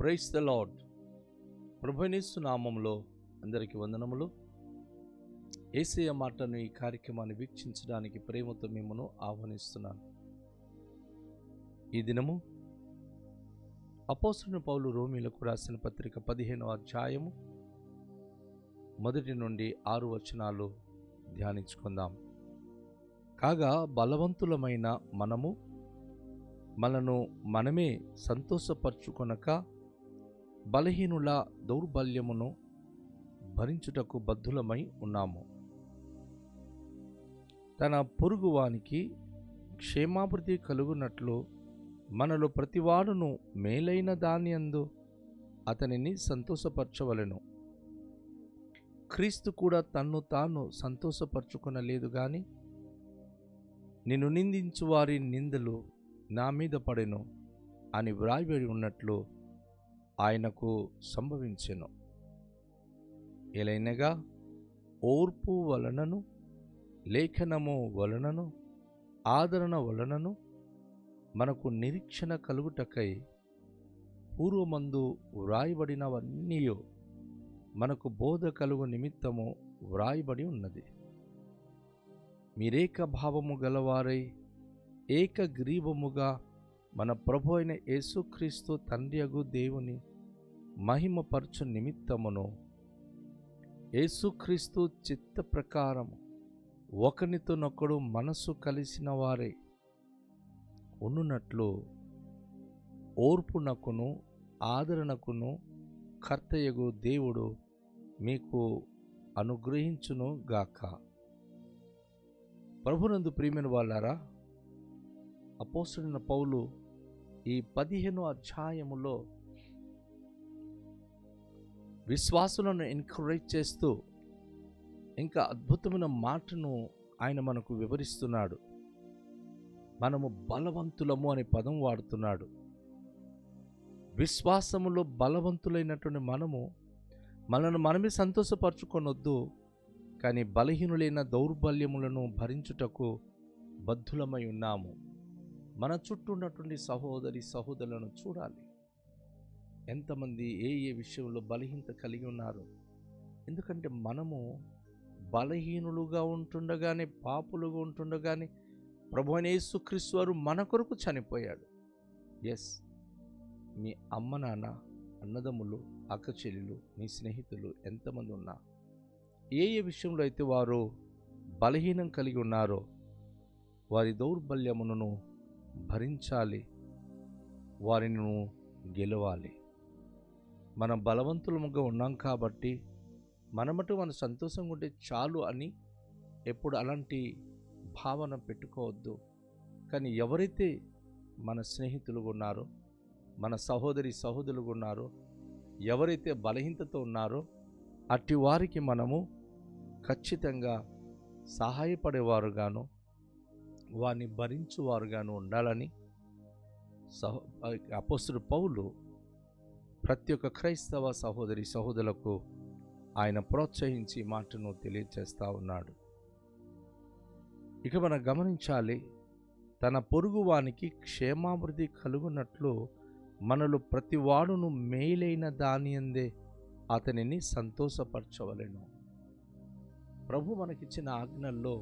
Praise the lord. ప్రభుయేసు నామములో అందరికీ వందనములు. యేసయ్య మాటను ఈ కార్యక్రమాన్ని వీక్షించడానికి ప్రేమతో మిమ్మను ఆహ్వానిస్తున్నాను. ఈ దినము అపోస్తలుడైన పౌలు రోమీయులకు రాసిన పత్రిక 15వ అధ్యాయము 1 నుండి 6 వచనాలు ధ్యానించుకుందాం. కాగా బలవంతులమైన మనను మనమే సంతోషపరచుకొనక బలహీనుల దౌర్బల్యమును భరించుటకు బద్ధులమై ఉన్నాము. తన పొరుగువానికి క్షేమాభివృద్ధి కలుగునట్లు మనలో ప్రతివాడును మేలైన దానియందు అతనిని సంతోషపరచవలెను. క్రీస్తు కూడా తన్ను తాను సంతోషపరచుకొనలేదు గాని నిన్ను నిందించు వారి నిందలు నా మీద పడెను అని వ్రాయబడి ఉన్నట్లు ఆయనకు సంభవించెను. ఎలైనగా ఓర్పు వలనను లేఖనము వలనను ఆదరణ వలనను మనకు నిరీక్షణ కలుగుటకై పూర్వమందు వ్రాయబడినవన్నీ మనకు బోధ కలుగు నిమిత్తము వ్రాయబడి ఉన్నది. మీరేక భావము గలవారై ఏకగ్రీవముగా మన ప్రభు అయిన యేసుక్రీస్తు తండ్రియగు దేవుని మహిమపరచు నిమిత్తమును యేసుక్రీస్తు చిత్త ప్రకారము ఒకనితోనొకడు మనసు కలిసిన వారే ఉన్నట్లు ఓర్పునకును ఆదరణకును కర్తయగు దేవుడు మీకు అనుగ్రహించును గాక. ప్రభునందు ప్రియమైన వాళ్ళారా, అపోస్తలుడైన పౌలు ఈ 15వ అధ్యాయములో విశ్వాసులను ఎంకరేజ్ చేస్తూ ఇంకా అద్భుతమైన మాటను ఆయన మనకు వివరిస్తున్నాడు. మనము బలవంతులము అనే పదం వాడుతున్నాడు. విశ్వాసములో బలవంతులైనటువంటి మనను మనమే సంతోషపరచుకొనొద్దు, కానీ బలహీనులైన దౌర్బల్యములను భరించుటకు బద్ధులమై ఉన్నాము. మన చుట్టూ ఉన్నటువంటి సహోదరులను చూడాలి. ఎంతమంది ఏ విషయంలో బలహీనత కలిగి ఉన్నారు. ఎందుకంటే మనము బలహీనులుగా ఉంటుండగానే, పాపులుగా ఉంటుండగానే ప్రభువైన యేసుక్రీస్తు వారు మన కొరకు చనిపోయాడు. ఎస్, మీ అమ్మ నాన్న, అన్నదమ్ములు, అక్క చెల్లెలు, మీ స్నేహితులు ఎంతమంది ఉన్నా ఏ విషయంలో అయితే వారు బలహీనం కలిగి ఉన్నారో వారి దౌర్బల్యమును భరించాలి, వారిని గెలవాలి. మనం బలవంతులముగా ఉన్నాం కాబట్టి మనమటు మన సంతోషంగా ఉంటే చాలు అని ఎప్పుడు అలాంటి భావన పెట్టుకోవద్దు. కానీ ఎవరైతే మన స్నేహితులుగా ఉన్నారో, మన సహోదరులుగా ఉన్నారో, ఎవరైతే బలహీనతతో ఉన్నారో అట్టి వారికి మనము ఖచ్చితంగా సహాయపడేవారుగాను వారిని భరించువారుగాను ఉండాలని అపోస్తలుడు పౌలు ప్రతి ఒక్క క్రైస్తవ సహోదరులకు ఆయన ప్రోత్సహించి మాటను తెలియజేస్తూ ఉన్నాడు. ఇక మనం గమనించాలి, తన పొరుగువానికి క్షేమాభివృద్ధి కలుగునట్లు మనలో ప్రతివాడును మేలైన దానియందే అతనిని సంతోషపరచవలెను. ప్రభు మనకిచ్చిన ఆజ్ఞల్లో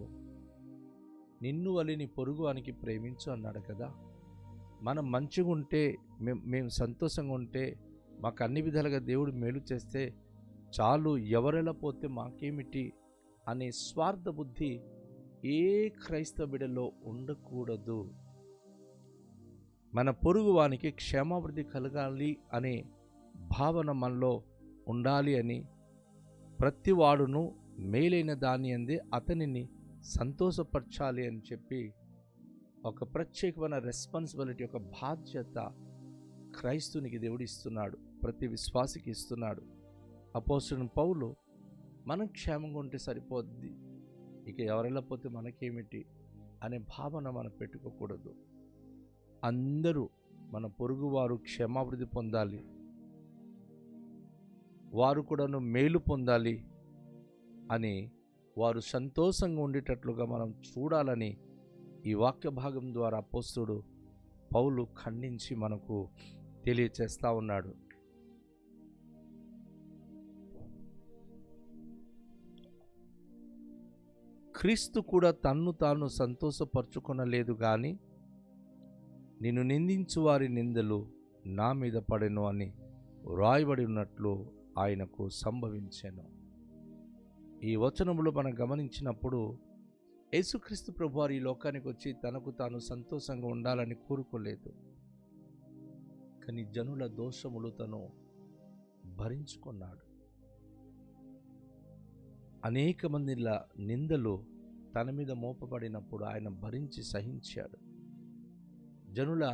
నిన్ను వలిని పొరుగువానికి ప్రేమించు అన్నాడు కదా. మనం మంచిగా ఉంటే, మేము సంతోషంగా ఉంటే, మాకు అన్ని విధాలుగా దేవుడు మేలు చేస్తే చాలు, ఎవరెలా పోతే మాకేమిటి అనే స్వార్థ బుద్ధి ఏ క్రైస్తవ బిడ్డలో ఉండకూడదు. మన పొరుగువానికి క్షేమాభివృద్ధి కలగాలి అనే భావన మనలో ఉండాలి అని ప్రతివాడును మేలైన దాని అందే అతనిని సంతోషపరచాలి అని చెప్పి ఒక ప్రత్యేకమైన రెస్పాన్సిబిలిటీ, ఒక బాధ్యత క్రైస్తునికి దేవుడు ఇస్తున్నాడు, ప్రతి విశ్వాసికి ఇస్తున్నాడు. అపోస్తలుడైన పౌలు మనం క్షేమంగా ఉంటే సరిపోద్ది, ఇక ఎవరెలా పోతే మనకేమిటి అనే భావన మనం పెట్టుకోకూడదు. అందరూ మన పొరుగువారు క్షేమాభివృద్ధి పొందాలి, వారు కూడాను మేలు పొందాలి అని, వారు సంతోషంగా ఉండేటట్లుగా మనం చూడాలని ఈ వాక్య భాగం ద్వారా అపోస్తలుడు పౌలు ఖండించి మనకు తెలియచేస్తూ ఉన్నాడు. క్రీస్తు కూడా తన్ను తాను సంతోషపరచుకొనలేదు గాని నిన్ను నిందించు వారి నిందలు నా మీద పడెను అని వ్రాయబడి ఉన్నట్లు ఆయనకు సంభవించెను. ఈ వచనములో మనం గమనించినప్పుడు యేసుక్రీస్తు ప్రభువారు ఈ లోకానికి వచ్చి తనకు తాను సంతోషంగా ఉండాలని కోరుకోలేదు. కానీ జనుల దోషములు తను భరించుకున్నాడు. అనేక మంది నిందలు తన మీద మోపబడినప్పుడు ఆయన భరించి సహించాడు. జనుల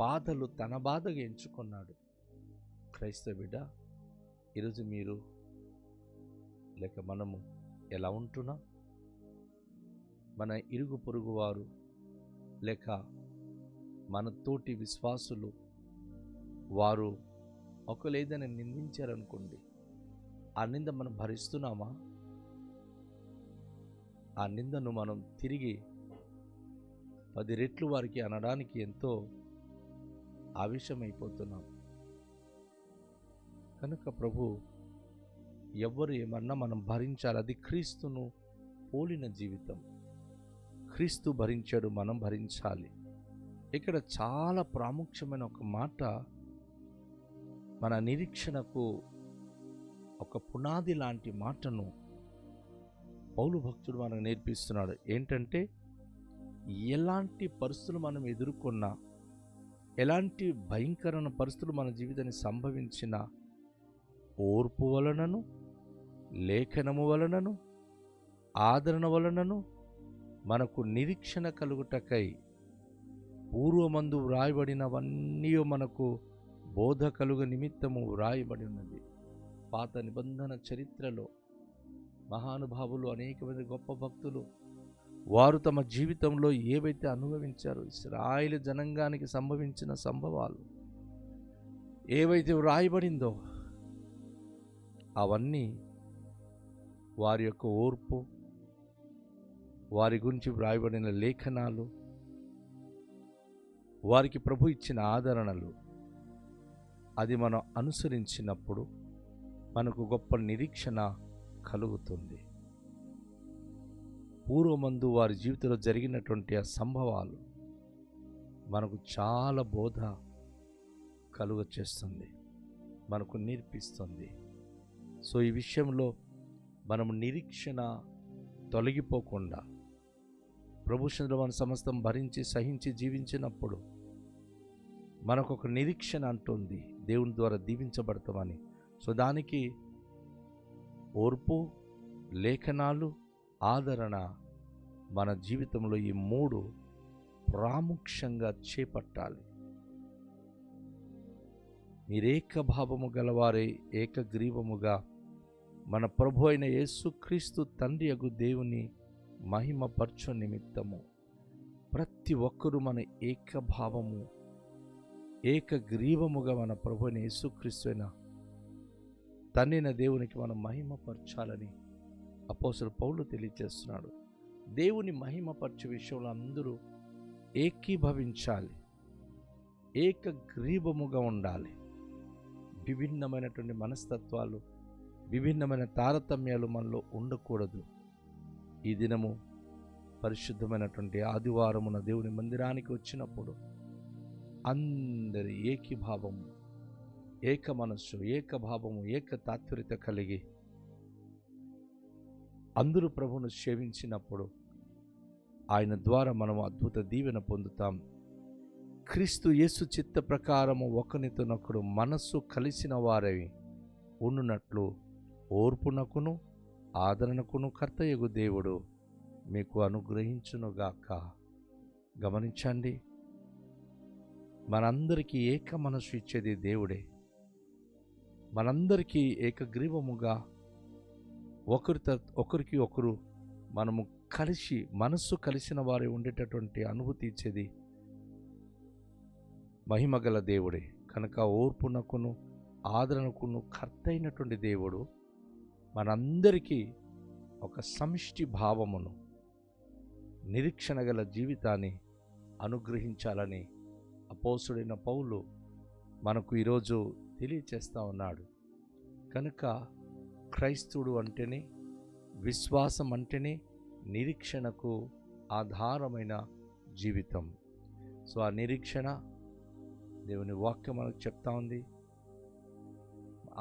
బాధలు తన బాధగా ఎంచుకున్నాడు. క్రైస్తవ బిడ్డ, ఈరోజు మీరు లేక మనము ఎలా ఉంటున్నాం? మన ఇరుగు పొరుగు వారు లేక మన తోటి విశ్వాసులు వారు ఒకవేళ ఏదైనా నిందించారనుకోండి, ఆ నింద మనం భరిస్తున్నామా? ఆ నిందను మనం తిరిగి 10 రెట్లు వారికి అనడానికి ఎంతో ఆవేశమైపోతున్నాం. కనుక ప్రభు ఎవరు ఏమన్నా మనం భరించాలి. అది క్రీస్తును పోలిన జీవితం. క్రీస్తు భరించాడు, మనం భరించాలి. ఇక్కడ చాలా ప్రాముఖ్యమైన ఒక మాట, మన నిరీక్షణకు ఒక పునాది లాంటి మాటను పౌలు భక్తుడు మనకు నేర్పిస్తున్నాడు. ఏంటంటే, ఎలాంటి పరిస్థితులు మనం ఎదుర్కొన్నా, ఎలాంటి భయంకరమైన పరిస్థితులు మన జీవితాన్ని సంభవించిన, ఓర్పు వలనను, లేఖనము వలనను, ఆదరణ వలనను మనకు నిరీక్షణ కలుగుటకై పూర్వమందు వ్రాయబడినవన్నీ మనకు బోధ కలుగ నిమిత్తము వ్రాయబడి ఉన్నది. పాత నిబంధన చరిత్రలో మహానుభావులు, అనేక మంది గొప్ప భక్తులు, వారు తమ జీవితంలో ఏవైతే అనుభవించారో, ఇశ్రాయేలు జనాంగానికి సంభవించిన సంభవాలు ఏవైతే వ్రాయబడిందో అవన్నీ వారి యొక్క ఓర్పు, వారి గురించి వ్రాయబడిన లేఖనాలు, వారికి ప్రభు ఇచ్చిన ఆదరణలు, అది మనం అనుసరించినప్పుడు మనకు గొప్ప నిరీక్షణ కలుగుతుంది. పూర్వమందు వారి జీవితంలో జరిగినటువంటి ఆ సంభవాలు మనకు చాలా బోధ కలుగ చేస్తుంది, మనకు నేర్పిస్తుంది. సో ఈ విషయంలో మనము నిరీక్షణ తొలగిపోకుండా ప్రభు సన్నిధిలో మన సమస్తం భరించి సహించి జీవించినప్పుడు మనకు ఒక నిరీక్షణ అంటుంది, దేవుని ద్వారా దీవించబడతామని. సో దానికి ఓర్పు, లేఖనాలు, ఆదరణ మన జీవితంలో ఈ 3 ప్రాముఖ్యంగా చేపట్టాలి. మీరేకభావము గలవారే ఏకగ్రీవముగా మన ప్రభు అయిన యేసుక్రీస్తు తండ్రి యగు దేవుని మహిమపరచు నిమిత్తము ప్రతి ఒక్కరూ మన ఏకభావము, ఏకగ్రీవముగా మన ప్రభు అయిన యేసుక్రీస్తు అయిన తండ్రిన దేవునికి మనం మహిమపరచాలని అపోస్తలుడు పౌలు తెలియజేస్తున్నాడు. దేవుని మహిమపరచే విషయంలో అందరూ ఏకీభవించాలి, ఏకగ్రీవముగా ఉండాలి. విభిన్నమైనటువంటి మనస్తత్వాలు, విభిన్నమైన తారతమ్యాలు మనలో ఉండకూడదు. ఈ దినము పరిశుద్ధమైనటువంటి ఆదివారమున దేవుని మందిరానికి వచ్చినప్పుడు అందరి ఏకీభావము, ఏక మనస్సు, ఏకభావము, ఏక తాత్పర్యత కలిగి అందరూ ప్రభువును సేవించినప్పుడు ఆయన ద్వారా మనము అద్భుత దీవెన పొందుతాం. క్రీస్తు యేసు చిత్త ప్రకారము ఒకనితోనొకడు మనస్సు కలిసిన వారై ఉండునట్లు ఓర్పునకును ఆదరణకును కర్తయగు దేవుడు మీకు అనుగ్రహించునుగాక. గమనించండి, మనందరికీ ఏక మనస్సు ఇచ్చేది దేవుడే. మనందరికీ ఏకగ్రీవముగా ఒకరికి ఒకరు మనము కలిసి మనస్సు కలిసిన వారే ఉండేటటువంటి అనుభూతి ఇచ్చేది మహిమగల దేవుడే. కనుక ఓర్పునకును ఆదరణకును కర్తైనటువంటి దేవుడు మనందరికీ ఒక సమిష్టి భావమును, నిరీక్షణ గల జీవితాన్ని అనుగ్రహించాలని అపోస్తలుడైన పౌలు మనకు ఈరోజు తెలియచేస్తూ ఉన్నాడు. కనుక క్రైస్తవుడు అంటేనే, విశ్వాసం అంటేనే నిరీక్షణకు ఆధారమైన జీవితం. సో ఆ నిరీక్షణ దేవుని వాక్యం మనకు చెప్తా ఉంది.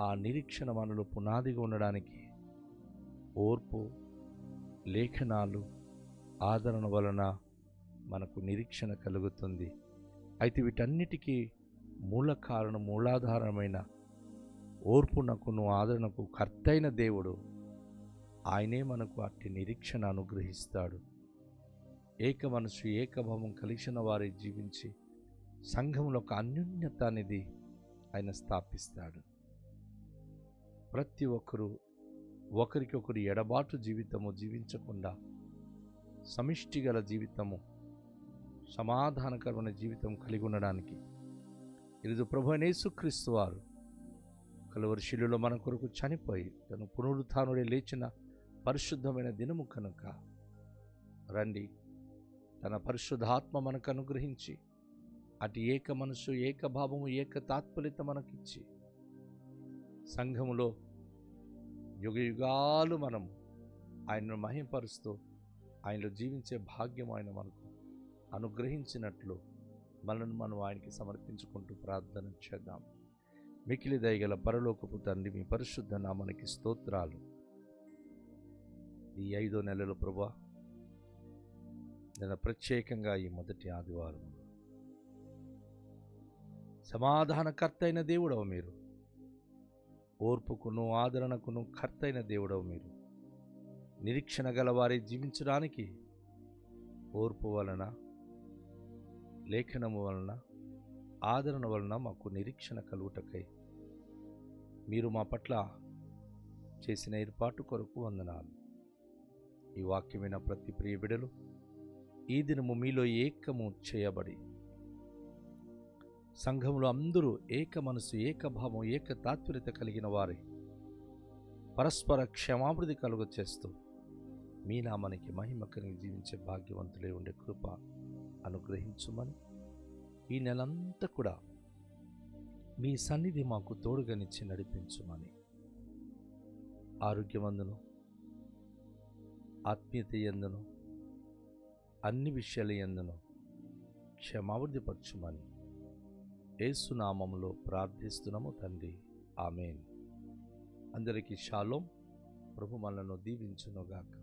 ఆ నిరీక్షణ మనలో పునాదిగా ఉండడానికి ఓర్పు, లేఖనాలు, ఆదరణ వలన మనకు నిరీక్షణ కలుగుతుంది. అయితే వీటన్నిటికీ మూలాధారమైన ఓర్పునకును ఆదరణకు కర్తైన దేవుడు, ఆయనే మనకు అట్టి నిరీక్షణ అనుగ్రహిస్తాడు. ఏక మనసు ఏకభావం కలిసిన వారి జీవించి సంఘంలో ఒక అన్యోన్యత అనేది ఆయన స్థాపిస్తాడు. ప్రతి ఒక్కరూ ఒకరికొకరు ఎడబాటు జీవితము జీవించకుండా సమిష్టి గల జీవితము, సమాధానకరమైన జీవితం కలిగి ఉండడానికి ఈరోజు ప్రభువైన యేసుక్రీస్తు వారు కలువరి శిలువలో మన కొరకు చనిపోయి తను పునరుత్థానుడై లేచిన పరిశుద్ధమైన దినము కనుక రండి, తన పరిశుద్ధాత్మ మనకు అనుగ్రహించి అటు ఏక మనసు, ఏకభావము, ఏక తాత్పర్యత మనకిచ్చి సంఘములో యుగయుగాలు మనం ఆయనను మహింపరుస్తూ ఆయనలో జీవించే భాగ్యం ఆయన మనకు అనుగ్రహించినట్లు మనల్ని మనం ఆయనకి సమర్పించుకుంటూ ప్రార్థన చేద్దాం. మికిలి దయగల పరలోకపు తండ్రి, మీ పరిశుద్ధ నామానికి స్తోత్రాలు. ఈ 5వ నెలలో ప్రభువా, నేను ప్రత్యేకంగా ఈ మొదటి ఆదివారం సమాధానకర్తైన దేవుడవు మీరు, ఓర్పుకును ఆదరణకును కర్తైన దేవుడవు మీరు. నిరీక్షణ గల వారి జీవించడానికి ఓర్పు వలన, లేఖనము వలన, ఆదరణ వలన మాకు నిరీక్షణ కలుగుటకై మీరు మా పట్ల చేసిన ఏర్పాటు కొరకు వందనాలు. ఈ వాక్యమైన ప్రతి ప్రియ బిడ్డలు ఈ దినము మీలో ఏకము చేయబడి సంఘంలో అందరూ ఏక మనసు, ఏకభావం, ఏక తాత్పర్యత కలిగిన వారి పరస్పర క్షమాభివృద్ధి కలుగ చేస్తూ మీ నామానికి మహిమ కలిగి జీవించే భాగ్యవంతులై ఉండే కృప అనుగ్రహించుమని, ఈ నెలంతా కూడా మీ సన్నిధి మాకు తోడుగనిచ్చి నడిపించుమని, ఆరోగ్యమందును, ఆత్మీయత యందును, అన్ని విషయాల యందును క్షమాభివృద్ధిపరచుమని యేసునామములో ప్రార్థిస్తున్నాము తండ్రి, ఆమేన్. అందరికీ షాలోం. ప్రభు మనలను దీవించునుగాక.